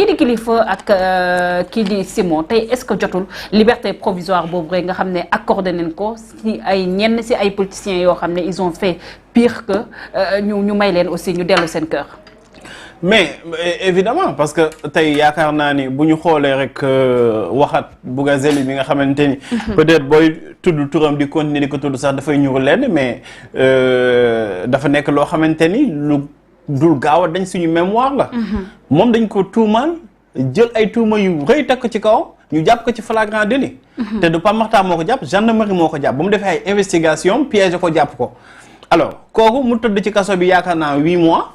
kii di Kilifeu ak kii di Simon tey est-ce que jotul liberté provisoire boobu rek nga xam ne accordé nañ ko si ay ñenn si ay politiciens yoo xam ne ils ont fait pire que ñu may leen aussi ñu dellu seen kër. mais évidemment parce que tey yaakaar naa ni bu ñu xoolee rek waxat Bougazelli bi nga xamante ni. peut-être booy tudd turam di continuer di ko tudd sax dafay ñuru lenn mais dafa nekk loo xamante ni lu dul gaaw a dañ suñu mémoire la. moom dañ ko tuumaal jël ay tuuma yu rëy teg ko ci kaw ñu jàpp ko ci flagrant délit. te du Pape Makhtar moo ko jàpp gendarmerie moo ko jàpp ba mu defee ay investigation piège ko jàpp ko alors kooku mu tëdd ci kaso bi yaakaar naa 8 mois.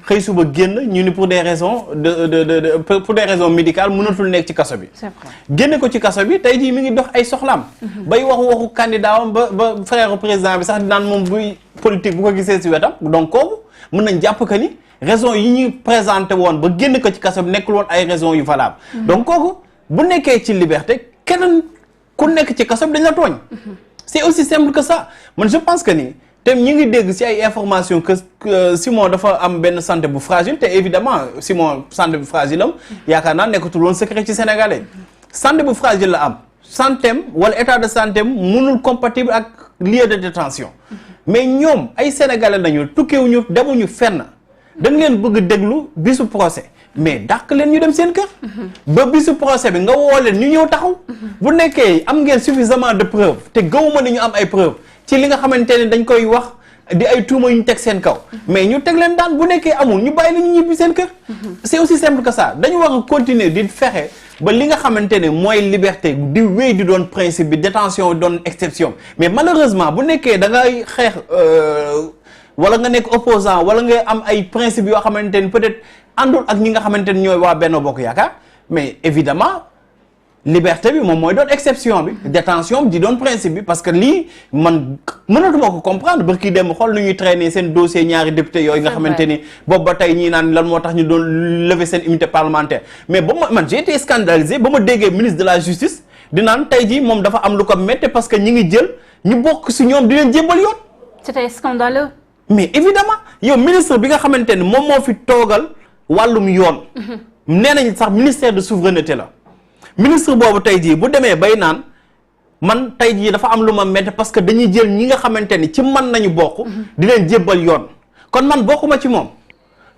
xëy suba génn ñu ni pour des raisons pour des raisons médicales mënatul nekk ci kaso bi. c'est vrai génne ko ci kaso bi tey jii mi ngi dox ay soxlaam. bay waxu candidat am ba frère président bi sax di naan moom buy politique bu ko gisee si wetam donc kooku mën nañ jàpp que ni raison yi ñuy présenté woon ba génn ko ci kaso bi nekkul woon ay raisons yu valable. donc kooku bu nekkee ci liberté keneen ku nekk ci kaso bi dañ la tooñ. c'est aussi simple que ça man je pense que ni. te ñu ngi dégg ci ay information que Simon dafa am benn santé bu fragile te évidemment Simon santé bu fragile am yaakaar naa nekkatul woon secret ci sénégalais santé bu fragile la am santéem wala état de santéem mënul compatible ak lieu de détention mais ñoom ay sénégalais nañu tukkiwuñu demuñu fenn dañ leen bëgg déglu bisu procès mais dàq leen ñu dem seen kër ba bisu procès bi nga woo leen ñu ñëw taxaw bu nekkee am ngeen suffisamment de preuves te gëwuma ni ñu am ay preuves ci li nga xamante ne dañ koy wax di ay tuuma yu ñu teg seen kaw mais ñu teg leen daan bu nekkee amul ñu bàyyi la ñu ñibbi seen kër c'est aussi simple que ça dañu war a continuer di fexe ba li nga xamante ne mooy liberté di wéy di doon principe bi détention doon exception mais malheureusement bu nekkee da ngay xeex wala nga nekk opposant wala nga am ay principe yoo xamante ne peut-être àndul ak ñi nga xamante ne ñooy waa Benno Bokk Yaakaar mais évidemment liberté bi moom mooy doon exception bi détention bi di doon principe bi parce que lii man mënatuma ko comprendre ba kii dem xool nu ñuy traîner seen dossier ñaari député yooyu nga xamante ni boobu ba tey ñii naan lan moo tax ñu doon lever seen immunité parlementaire mais ba ma man j'ai été scandalisé ba ma déggee ministre de la justice di naan tey jii moom dafa am lu ko métti parce que ñi ngi jël ñu bokk si ñoom di leen jébbal yoon. c'était scandaleux. mais évidemment yow ministre bi nga xamante ni moom moo fi toogal wàllum yoon. nee nañ sax ministère de souveraineté la. ministre boobu tey jii bu demee bay naan man tey jii dafa am lu ma métti parce que dañuy jël ñi nga xamante ni ci man nañu bokk. di leen jébbal yoon kon man bokkuma ci moom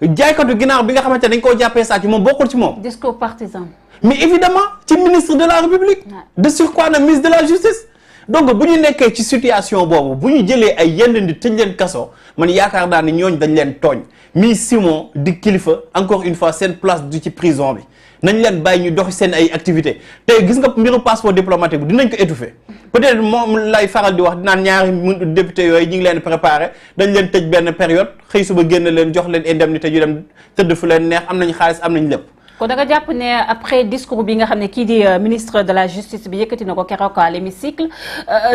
jaaykatu ginaar bi nga xamante ne dañ koo jàppee saa ci moom bokkul ci moom. discours partisan. mais évidemment ci ministre de la République. de surcroît na ministre de la justice. donc bu ñu nekkee ci situation boobu bu ñu jëlee ay yenn nit tëj leen kaso man yaakaar naa ni ñooñ dañ leen tooñ mi Simon di Kilifeu encore une fois seen place du ci prison bi. nañ leen bàyyi ñu doxi seen ay activité tey gis nga mbiru passeport diplomatique bi dinañ ko étouffer peut-être moom lay faral di wax dinaan ñaari député yooyu ñu ngi leen préparé dañ leen tëj benn période xëy suba génn leen jox leen indemnité ñu dem tëdd fu leen neex am nañ xaalis am nañ lépp. kon da nga jàpp ne après discours bi nga xam ne kii di ministre de la justice bi yëkkati na ko keroog à l'hémicycle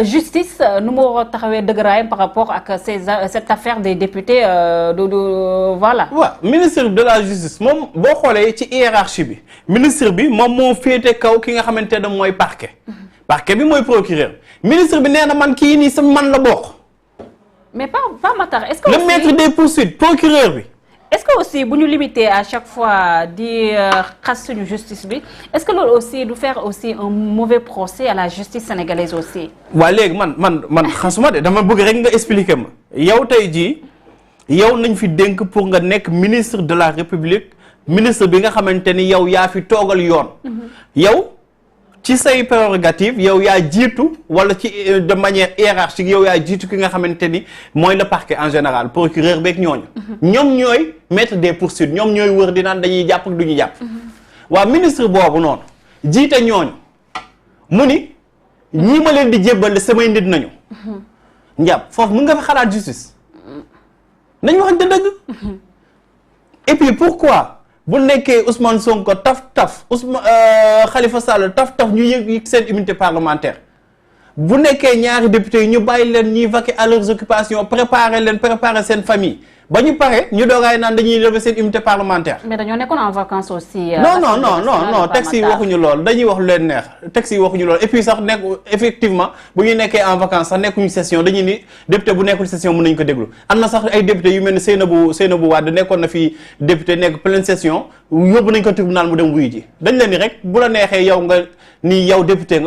justice nu mu war a taxawee dëgëraayam par rapport ak cette affaire des députés voilà. waaw ministre de la justice moom boo xoolee ci hiérarchie bi ministre bi moom moo féete kaw ki nga xamante ne mooy parquet. parquet bi mooy procureur ministre bi nee na man kii nii sa man la bokk. mais pas Matar est-ce que le maître des poursuites procureur bi. est-ce que aussi bu ñu limiter à chaque fois di xas suñu justice bi est-ce que loolu aussi du faire aussi un mauvais procès à la justice sénégalaise aussi. waa léegi man xasuma de dama bëgg rek nga expliquer ma yow tey jii yow nañ fi dénk pour nga nekk ministre de la République ministre bi nga xamante ni yow yaa fi toogal yoon. yow ci say prérogative yow yaa jiitu wala ci de manière hiérarchique yow yaa jiitu ki nga xamante ni mooy le parquet en général procureur beeg ñooñu. ñoom ñooy maître des poursuites ñoom ñooy wër di naan dañuy jàpp ak du ñu jàpp. waa ministre boobu noonu jiite ñooñu mu ni ñii ma leen di jébbal samay nit nañu. njàpp foofu mën nga fa xalaat justice nañ waxante dëgg. et puis pourquoi. bu nekkee Ousmane Sonko taf Khalifa Sall taf ñu yëg seen immunité parlementaire bu nekkee ñaari députés yi ñu bàyyi leen ñuy vaquer à leurs occupations préparer seen famille ba ñu pare ñu doogaay naan dañuy lever seen immunité parlementaire. mais dañoo nekkoon en vacances aussi. non texte yi waxuñu lool dañuy wax lu leen neex texte yi waxuñu lool et puis sax nekk effectivement bu ñu nekkee en vacances sax nekkuñu session dañuy ni député bu nekkul session mën nañu ko déglu am na sax ay député yu mel ni Seynabou Wade nekkoon na fi député nekk pleine session yóbbu nañ ko tribunal mu dem wuyu ji dañ leen ni rek bu la neexee yow nga ni yow député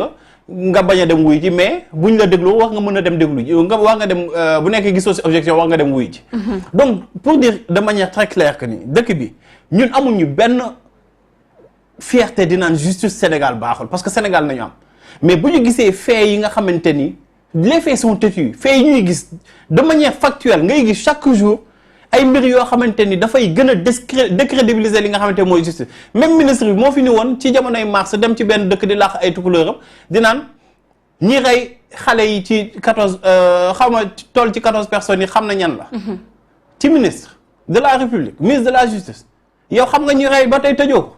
nga bañ a dem wuy ji mais buñ la déglu wax nga mën a dem déglu ji nga wax nga dem bu nekkee gisoo ci objection wax nga dem wuy ji donc pour dire de manière très claire que ni dëkk bi ñun amuñu benn fierté di naan justice Sénégal baaxul parce que Sénégal nañu am mais bu ñu gisee faits yi nga xamante ni les faits sont têtus faits yi ñuy gis de manière factuelle ngay gis chaque jour ay mbir yoo xamante ni dafay gën a décrédibiliser li nga xamante mooy justice même ministre bi moo fi ni woon ci jamonoy mars dem ci benn dëkk di làq ay tukulóoram di naan ñi rey xale yi ci 14 xaw ma toll ci 14 personnes yi xam na ñan la. ci ministre de la république ministre de la justice yow xam nga ñi rey ba tey tëjoo ko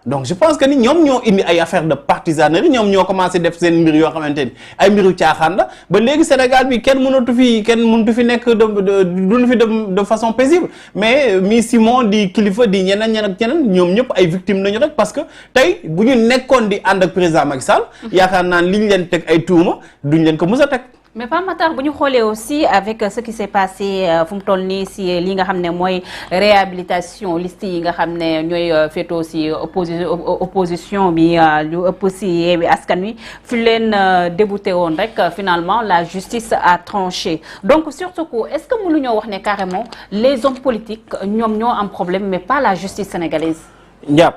donc je pense que ni ñoom ñoo indi ay affaire de partisanerie ñoom ñoo commencé def seen mbir yoo xamante ni ay mbiru caaxaan la ba léegi Sénégal bi kenn mënatu fi nekk duñu fi de façon paisible mais mi Simon di kilifa di ñeneen ak ñeneen ñoom ñëpp ay victimes nañu rek parce que tey bu ñu nekkoon di ànd ak président Macky Sall yaakaar naa li ñu leen teg ay tuuma duñ leen ko mës a teg. mais Pape Matar bu ñu xoolee aussi avec ce qui s'est passé fu mu toll nii si li nga xam ne mooy réhabilitation liste yi nga xam ne ñooy féetoo si opposition bi lu ëpp si Yewwi Askan Wi fi leen débouté woon rek finalement la justice a tranché donc sur ce coup est-ce que mënuñoo wax ne carrément les hommes politiques ñoom ñoo am problème mais pas la justice sénégalaise. Ndiap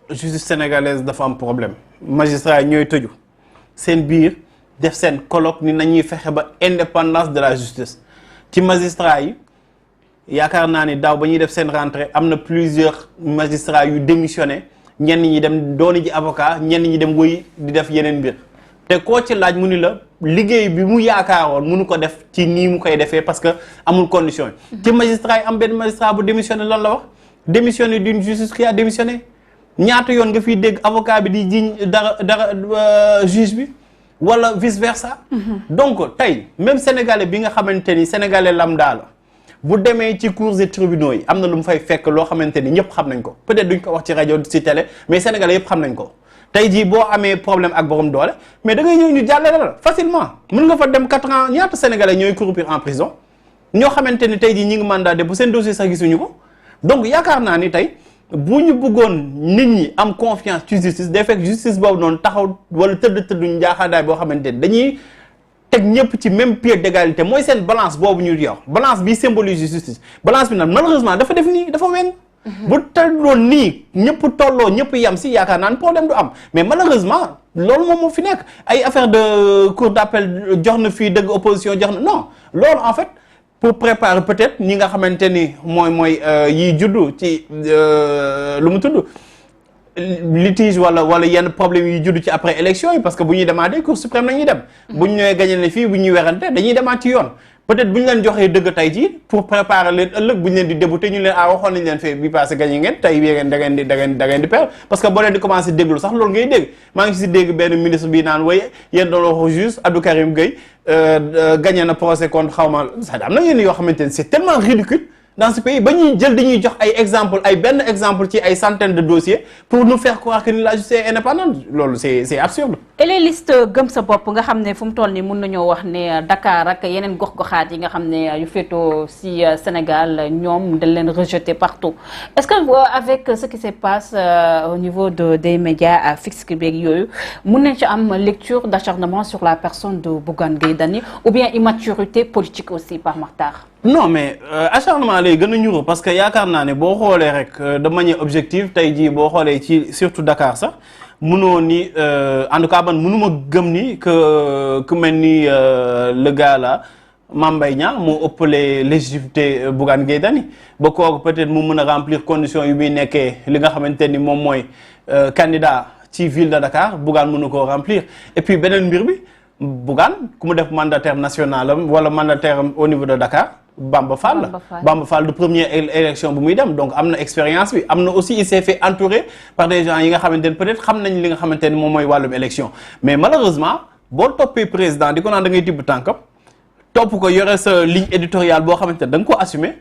justice sénégalaise dafa am problème magistrat yi ñooy tëju seen biir. def seen colloque ni nañuy fexe ba indépendance de la justice ci magistrat yi yaakaar naa ni daaw ba ñuy def seen rentrée am na plusieurs magistrats yu démissionné ñenn ñi dem dooni ji avocat ñenn ñi dem woy di def yeneen mbir te koo ci laaj mu ni la liggéey bi mu yaakaaroon mënu ko def ci nii mu koy defee parce que amul condition yi ci magistrat yi am benn magistrat bu démissionné lan la wax démissionné d'une justice qui a démissionné ñaata yoon nga fiy dégg avocat bi di jiñ dara juge bi wala vice versa. Donc tey même sénégalais bi nga xamante ni sénégalais lambda la bu demee ci cours et tribunaux yi am na lu mu fay fekk loo xamante ni ñëpp xam nañ ko peut-être duñ ko wax ci rajo ci télé mais sénégalais yëpp xam nañ ko tey jii boo amee problème ak borom doole mais da ngay ñëw ñu jàllale la facilement mën nga fa dem 4 ans ñaata sénégalais ñooy croupir en prison ñoo xamante ni tey jii ñi ngi mandat de bu seen dossier sax gisuñu ko donc yaakaar naa ni tey. bu ñu bëggoon nit ñi am confiance ci justice day fekk justice boobu noonu taxaw wala tëdd njaaxaandaay boo xamante ni dañuy teg ñëpp ci même pied d'égalité mooy seen balance boobu ñu yor balance bi symbolise justice balance bi nag malheureusement dafa def nii dafa weng bu tëddoon nii ñëpp tolloo ñëpp yam si yaakaar naa ne problème du am mais malheureusement loolu moom moo fi nekk ay affaire de cour d'appel jox na fii dëgg opposition jox na non loolu en fait pour préparer peut-être ñi nga xamante ni mooy yiy juddu ci lu mu tudd litige wala yenn problème yi juddu ci après élection yi parce que bu ñuy demaatee cour suprême la ñuy dem. bu ñu ñëwee gagné ne fii bu ñuy werante dañuy demaat ci yoon. peut-être bu ñu leen joxee dëgg tey jii pour préparer leen ëllëg bu ñu leen di débouté ñu leen waxoon nañ leen fee bi passé gagné ngeen tey bii ngeen da ngeen di perdre parce que boo leen di commencé déglu sax loolu ngay dégg maa ngi si dégg benn ministre bi naan way yéen doon wax juste Abdou Karim Gueye gagné na procès contre xaw ma sax am na yenn yoo xamante ne c'est tellement ridicule dans ce pays ba ñuy jël dañuy jox ay exemple ay benn exemple ci ay centaines de dossiers pour nous faire croire que ni la justice est indépendante loolu c'est absurde. et les listes gëm sa bopp nga xam ne fu mu toll nii mun nañoo wax ne Dakar ak yeneen gox-goxaat yi nga xam ne yu féetoo si Sénégal ñoom dañ leen rejeter partout est-ce que avec ce qui se passe au niveau des médias fixes beeg yooyu mun nañ ci am lecture d'acharnement sur la personne de Bougane Gueye Dany ou bien immaturité politique aussi par Makhtar. non mais acharnement lay gën a ñuru parce que yaakaar naa ne boo xoolee rek de manière objective tey jii boo xoolee ci surtout Dakar sax mënoo ni en tout cas man mënuma gëm ni que ku mel ni le gars là Mame Mbaye Niang moo ëppale légitimité Bougane Gueye Dany ba kooku peut-être mu mën a remplir conditions yu muy nekkee li nga xamante ni moom mooy candidat ci ville de Dakar Bougane mënu koo remplir et puis beneen mbir bi Bougane ku mu def mandataire national am wala mandataire am au niveau de Dakar Bamba Fall la Bamba Fall de première élection bu muy dem donc am na expérience bi am na aussi il s'est fait entourer par des gens yi nga xamante ne peut-être xam nañ li nga xamante ne moom mooy wàllum élection mais malheureusement boo toppee président di ko naan da ngay tibb tànkam topp ko yore sa ligne éditoriale boo xamante ne da nga ko assumer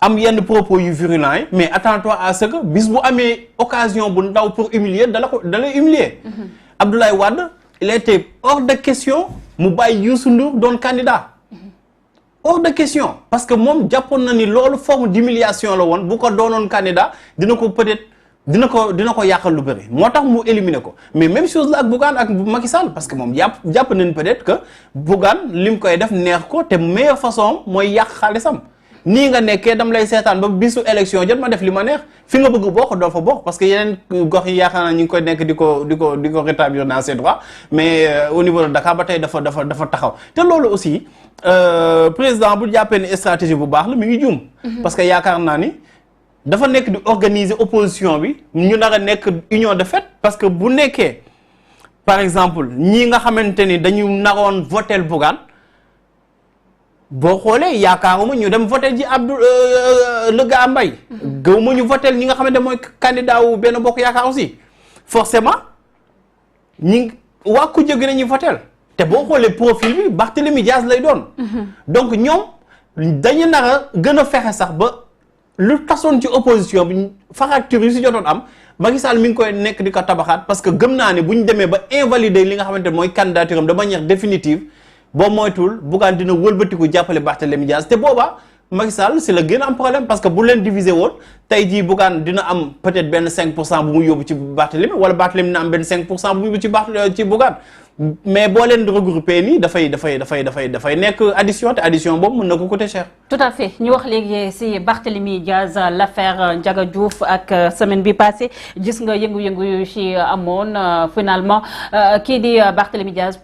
am yenn propos yu virulents yi mais attends-toi à ce que bis bu amee occasion bu ndaw pour humilier dalay humilier. Abdoulaye Wade il était hors de question mu bàyyi Youssou Ndour doon candidat. hors de question parce que moom jàppoon na ni loolu forme d'humiliation la woon bu ko doonoon candidat dina ko peut-être dina ko yàqal lu bëri moo tax mu éliminer ko mais même chose la ak Bougane ak Macky Sall parce que moom jàpp nañ peut-être que Bougane lim koy def neex ko te meilleure façon mooy yàq xaalisam nii nga nekkee dam lay seetaan ba bisu élection jot ma def li ma neex fi nga bëgg bokk doo fa bokk parce que yeneen gox yi yaakaar naa ñu ngi koy nekk di ko rétablir dans ses droits mais au niveau de Dakar ba tey dafa taxaw te loolu aussi président bu jàppee ni stratégie bu baax la mi ngi juum. parce que yaakaar naa ni dafa nekk di organiser opposition bi ñu nar a nekk union de fait parce que bu nekkee par exemple ñii nga xamante ni dañu naroon votel Bougane boo xoolee yaakaaruma ñu dem votel ji le gars Mbaye gëwuma ñu votel ñi nga xamante mooy candidat wu benn bokk yaakaar aussi forcément waa ku jóg nañuy votel te boo xoolee profil bi Barthélémy Diaz lay doon donc ñoom dañu nar a gën a fexe sax ba lu tasoon ci opposition bi fracture yi si jotoon am Macky Sall mi ngi koy nekk di ko tabaxaat parce que gëm naa ne bu ñu demee ba invalider li nga xamante mooy candidature am de manière définitive boo moytuwul Bougane dina wëlbatiku jàppale Barthélémy Diaz te boobaa Macky Sall si la gën a am problème parce que bu leen diviser woon tey jii Bougane dina am peut-être benn 5% bu muy yóbbu ci Barthélémy wala Barthélémy dina am benn 5% bu muy yóbbu ci Bougane mais boo leen regroupé nii dafay nekk addition te addition boobu mën na ko coûter cher. tout à fait ñu wax léegi si Barthélémy Diaz l'affaire Ndiaga Diouf ak semaine bi passée gis nga yëngu-yëngu yu ci amoon finalement kii di Barthélémy Diaz